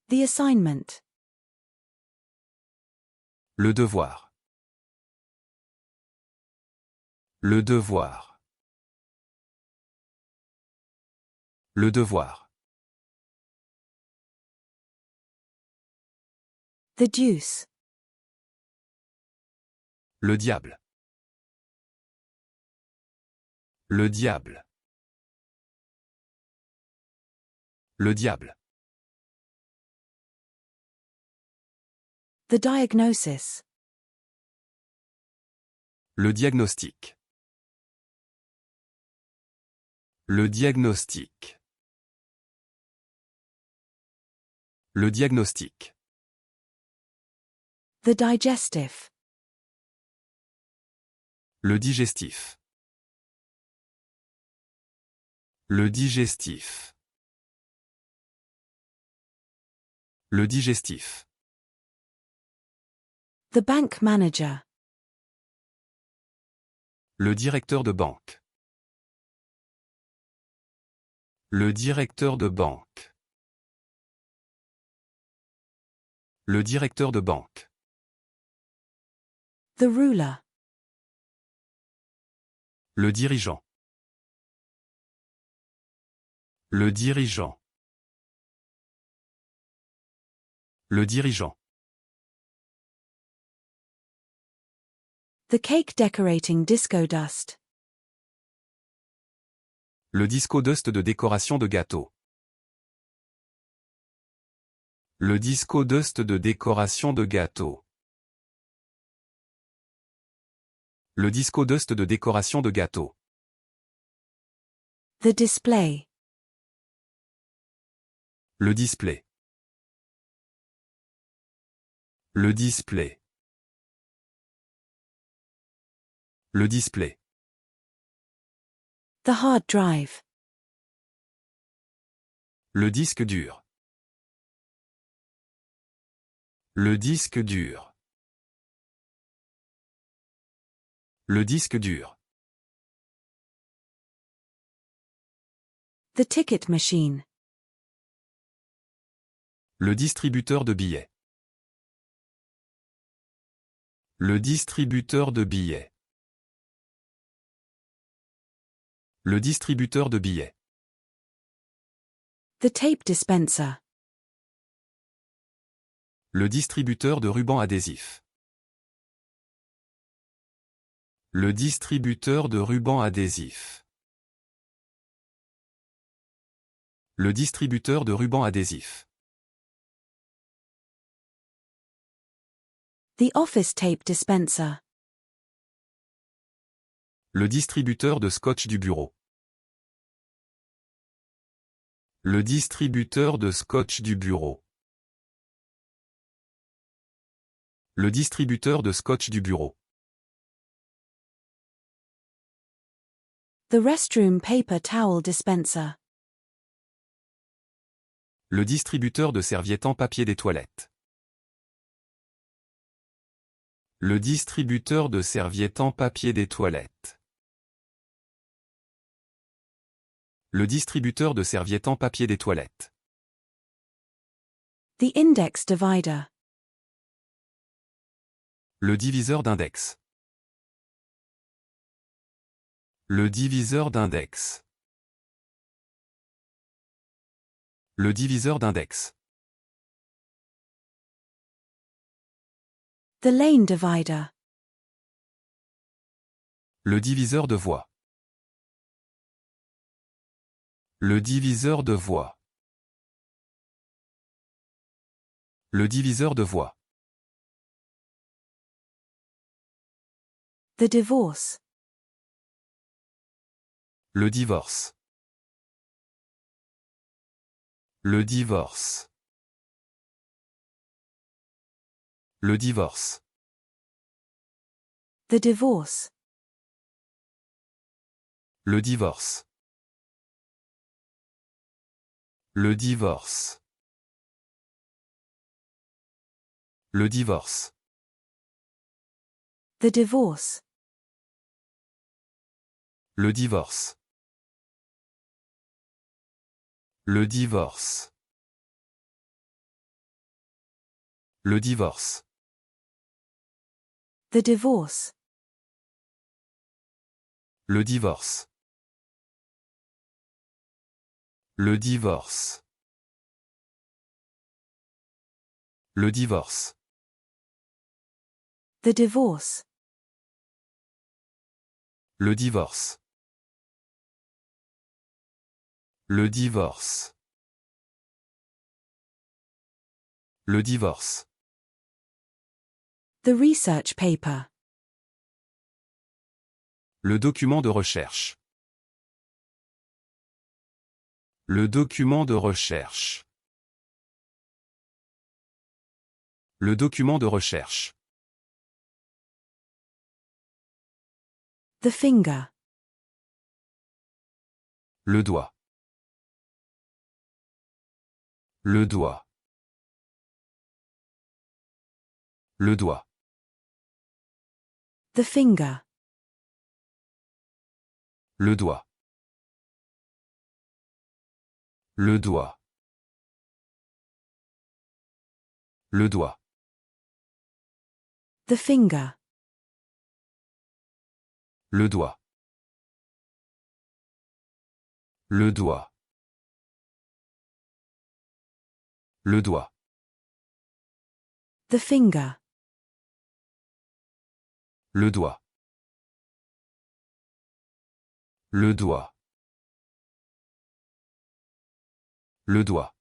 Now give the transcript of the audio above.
The assignment. Le devoir. Le devoir. Le devoir. The deuce. Le diable. Le diable. Le diable. The diagnosis. Le diagnostic. Le diagnostic. Le diagnostic. The digestive. Le digestif. Le digestif. Le digestif. The bank manager. Le directeur de banque. Le directeur de banque. Le directeur de banque. The ruler. Le dirigeant. Le dirigeant. Le dirigeant. The cake decorating disco dust. Le disco dust de décoration de gâteau. Le disco dust de décoration de gâteau. Le disco dust de décoration de gâteau. The display. Le display. Le display. Le display. The hard drive. Le disque dur. Le disque dur. Le disque dur. The ticket machine. Le distributeur de billets. Le distributeur de billets. Le distributeur de billets. The tape dispenser. Le distributeur de rubans adhésifs. Le distributeur de rubans adhésifs. Le distributeur de rubans adhésifs. The office tape dispenser. Le distributeur de scotch du bureau. Le distributeur de scotch du bureau. Le distributeur de scotch du bureau. The restroom paper towel dispenser. Le distributeur de serviettes en papier des toilettes. Le distributeur de serviettes en papier des toilettes. Le distributeur de serviettes en papier des toilettes. The index divider. Le diviseur d'index. Le diviseur d'index. Le diviseur d'index. The lane divider. Le diviseur de voie. Le diviseur de voie. Le diviseur de voie. The divorce. Le divorce. Le divorce. Le divorce. The divorce. Le divorce. Le divorce. Le divorce. The divorce. Le divorce. Le divorce. Le divorce. The divorce. Le divorce. Le divorce. Le divorce. The divorce. Le divorce. Le divorce. Le divorce. The research paper. Le document de recherche. Le document de recherche. Le document de recherche. The finger. Le doigt. Le doigt. Le doigt. The finger. Le doigt. Le doigt. Le doigt. The finger. Le doigt. Le doigt. Le doigt. The finger. Le doigt. Le doigt. Le doigt.